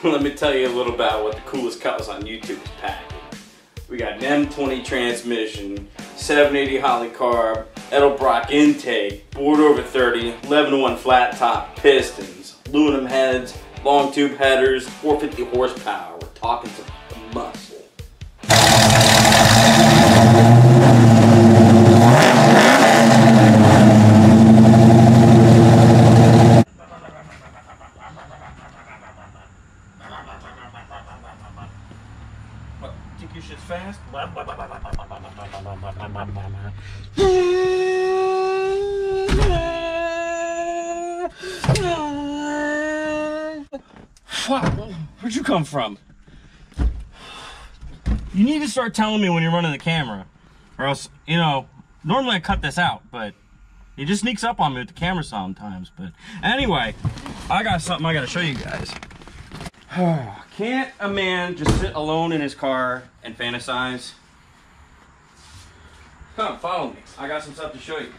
Let me tell you a little about what the coolest Cutlass on YouTube is packing. We got an M20 transmission, 780 Holly carb, Edelbrock intake, board over 30, 11-to-1 flat top pistons, aluminum heads, long tube headers, 450 horsepower. We're talking some muscle. What, think your shit's fast? Where'd you come from? You need to start telling me when you're running the camera, or else, you know, normally I cut this out, but he just sneaks up on me with the camera sometimes. But anyway, I got something I gotta show you guys. Can't a man just sit alone in his car and fantasize? Come, follow me. I got some stuff to show you.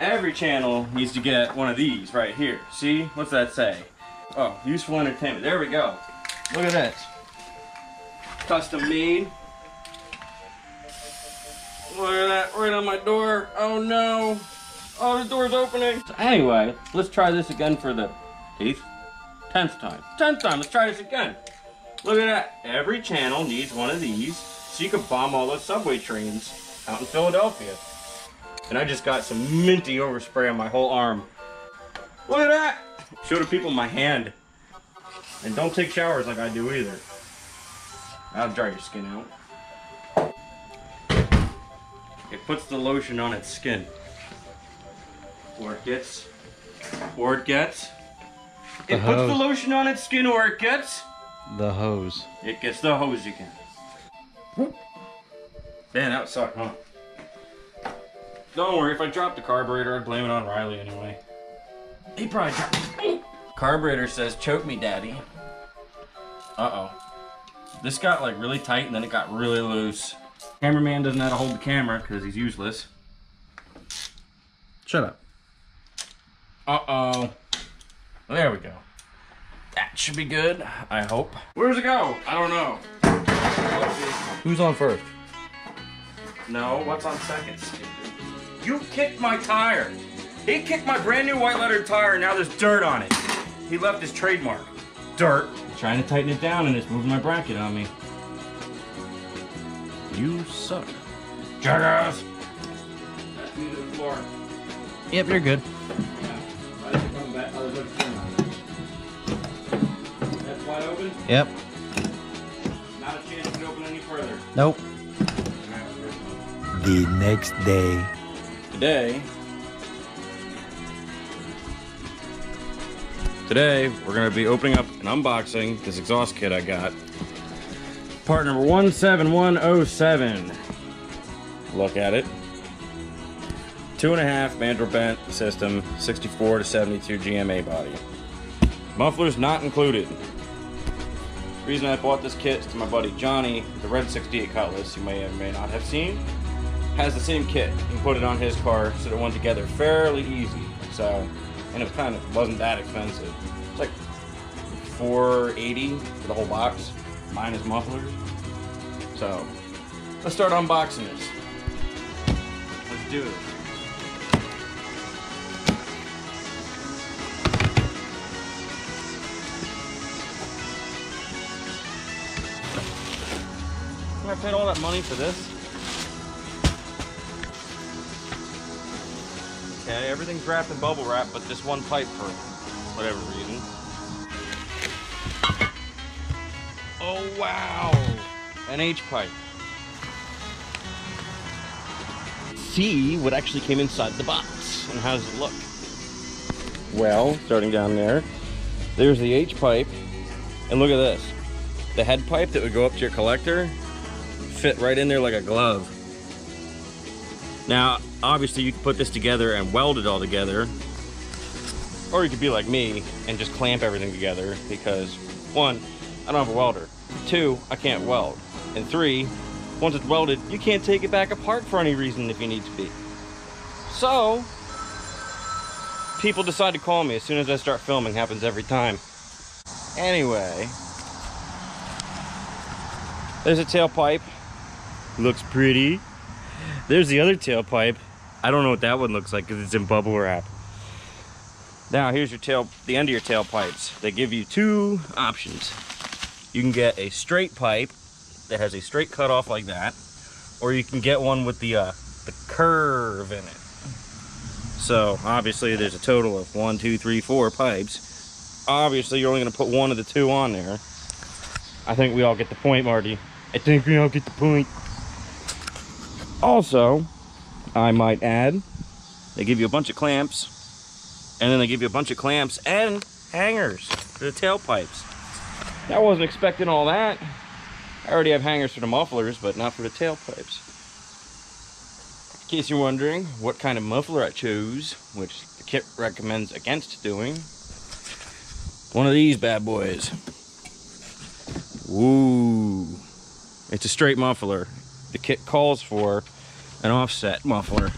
Every channel needs to get one of these right here. See? What's that say? Oh, useful entertainment. There we go. Look at this. Custom made. Look at that, right on my door. Oh no. Oh, the door's opening. So anyway, let's try this again for the 8th? 10th time. 10th time, let's try this again. Look at that. Every channel needs one of these so you can bomb all those subway trains out in Philadelphia. And I just got some minty overspray on my whole arm. Look at that. Show the people my hand. And don't take showers like I do either. That'll dry your skin out. It puts the lotion on its skin. Or it gets. It puts the lotion on its skin, or it gets the hose. It gets the hose again. Man, that would suck, huh? Don't worry, if I drop the carburetor, I'd blame it on Riley anyway. He probably dropped it. Carburetor says, choke me, daddy. Uh-oh. This got like really tight and then it got really loose. Cameraman doesn't know how to hold the camera because he's useless. Shut up. Uh-oh. There we go. That should be good, I hope. Where does it go? I don't know. Who's on first? No, what's on second? You kicked my tire. He kicked my brand new white lettered tire and now there's dirt on it. He left his trademark. Dirt. I'm trying to tighten it down and it's moving my bracket on me. You suck. Jackass! That's me to the floor. Yep, you're good. That's wide open? Yep. Not a chance to open any further. Nope. The next day. Today, we're going to be opening up and unboxing this exhaust kit I got. Part number 17107. Look at it. 2.5 mandrel bent system, 64 to 72 GMA body. Mufflers not included. The reason I bought this kit is to my buddy Johnny, the red 68 Cutlass, you may or may not have seen, has the same kit. He can put it on his car so it went together fairly easy. So, and it kind of wasn't that expensive. It's like $480 for the whole box, minus mufflers. So, let's start unboxing this. Let's do it. I paid all that money for this. Okay, everything's wrapped in bubble wrap, but this one pipe for whatever reason. Oh wow! An H pipe. See what actually came inside the box and how does it look? Well, starting down there, there's the H pipe, and look at this. The head pipe that would go up to your collector fit right in there like a glove. Now, obviously you could put this together and weld it all together, or you could be like me and just clamp everything together because 1, I don't have a welder, 2, I can't weld, and 3, once it's welded, you can't take it back apart for any reason if you need to be. So, people decide to call me as soon as I start filming. Happens every time. Anyway, there's a tailpipe. Looks pretty. There's the other tailpipe. I don't know what that one looks like because it's in bubble wrap. Now here's your the end of your tailpipes. They give you two options. You can get a straight pipe that has a straight cutoff like that, or you can get one with the curve in it. So obviously there's a total of 1, 2, 3, 4 pipes. Obviously you're only going to put one of the two on there. I think we all get the point, Marty. I think we all get the point. Also, I might add, they give you a bunch of clamps, and then they give you a bunch of clamps and hangers for the tailpipes. I wasn't expecting all that. I already have hangers for the mufflers, but not for the tailpipes. In case you're wondering what kind of muffler I chose, which the kit recommends against doing, one of these bad boys. Ooh, it's a straight muffler. The kit calls for an offset muffler.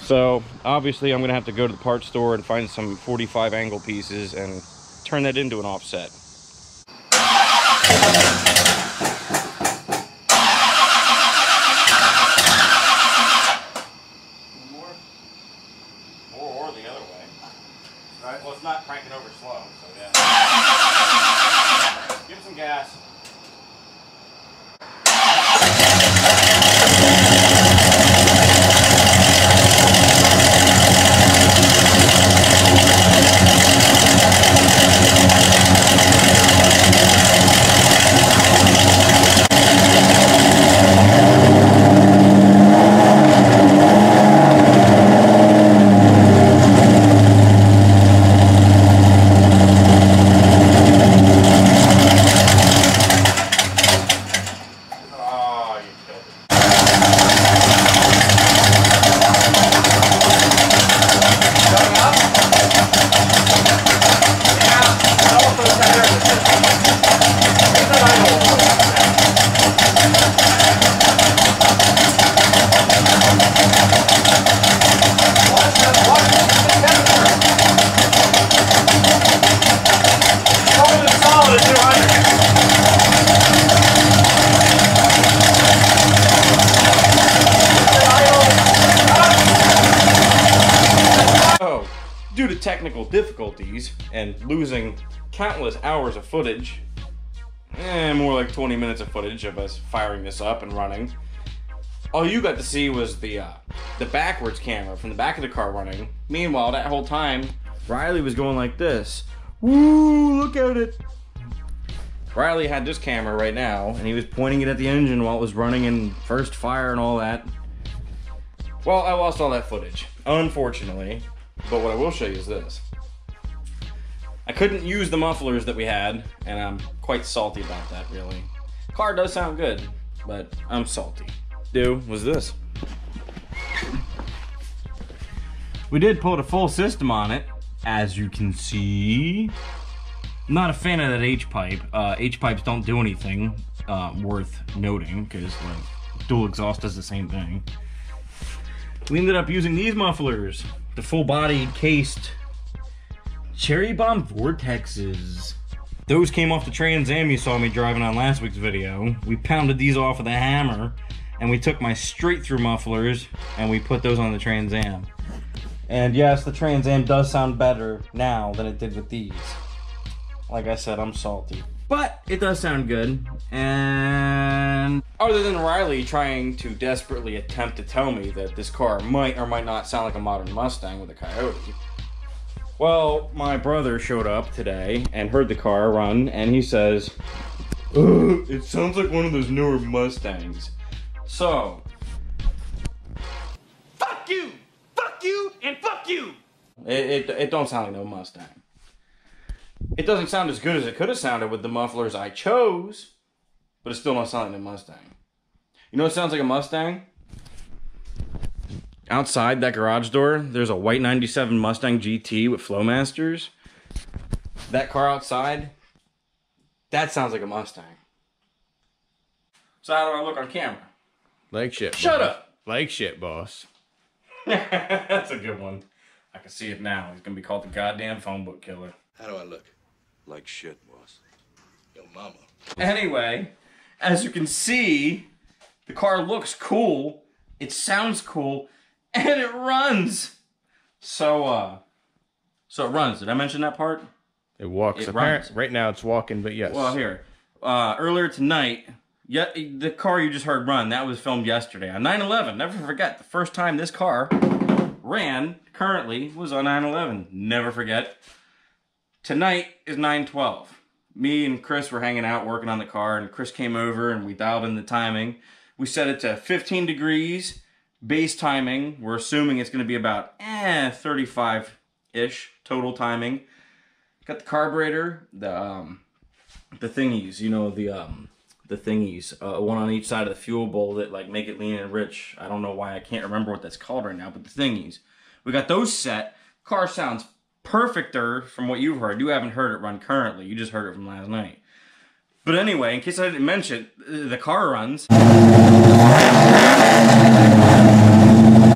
So obviously I'm gonna have to go to the parts store and find some 45 angle pieces and turn that into an offset. Or the other way. Right? Well, it's not cranking over slow, so yeah. Give it some gas. Due to technical difficulties and losing countless hours of footage, more like 20 minutes of footage of us firing this up and running, all you got to see was the backwards camera from the back of the car running. Meanwhile, that whole time, Riley was going like this. Woo, look at it. Riley had this camera right now, and he was pointing it at the engine while it was running in first fire and all that. Well, I lost all that footage, unfortunately. But what I will show you is this. I couldn't use the mufflers that we had, and I'm quite salty about that, really. Car does sound good, but I'm salty. Was this. We did put a full system on it, as you can see. I'm not a fan of that H-pipe. H-pipes don't do anything worth noting, because like dual exhaust does the same thing. We ended up using these mufflers. The full-body cased Cherry Bomb Vortexes. Those came off the Trans Am you saw me driving on last week's video. We pounded these off with a hammer, and we took my straight-through mufflers, and we put those on the Trans Am. And yes, the Trans Am does sound better now than it did with these. Like I said, I'm salty. But it does sound good, and other than Riley trying to desperately attempt to tell me that this car might or might not sound like a modern Mustang with a Coyote, well, my brother showed up today and heard the car run, and he says, "Ugh, it sounds like one of those newer Mustangs." So, fuck you, and fuck you! It don't sound like no Mustang. It doesn't sound as good as it could have sounded with the mufflers I chose, but it still don't sound like a Mustang. You know what sounds like a Mustang? Outside that garage door, there's a white 97 Mustang GT with Flowmasters. That car outside, that sounds like a Mustang. So how do I look on camera? Like shit, Shut boss. up! Like shit, boss. That's a good one. I can see it now. He's gonna be called the goddamn phone book killer. How do I look? Like shit, boss. Yo, mama. Anyway, as you can see, the car looks cool, it sounds cool, and it runs. So it runs. Did I mention that part? It walks. It runs. Right now it's walking, but yes. Well, here. Earlier tonight, the car you just heard run, that was filmed yesterday on 9/11. Never forget, the first time this car ran, currently, was on 9/11. Never forget. Tonight is 9/12. Me and Chris were hanging out working on the car, and Chris came over and we dialed in the timing. We set it to 15 degrees, base timing. We're assuming it's going to be about 35-ish total timing. Got the carburetor, the thingies, you know, the thingies, one on each side of the fuel bowl that like make it lean and rich. I don't know why I can't remember what that's called right now, but the thingies. We got those set. Car sounds perfecter from what you've heard. You haven't heard it run currently. You just heard it from last night. But anyway, in case I didn't mention, the car runs.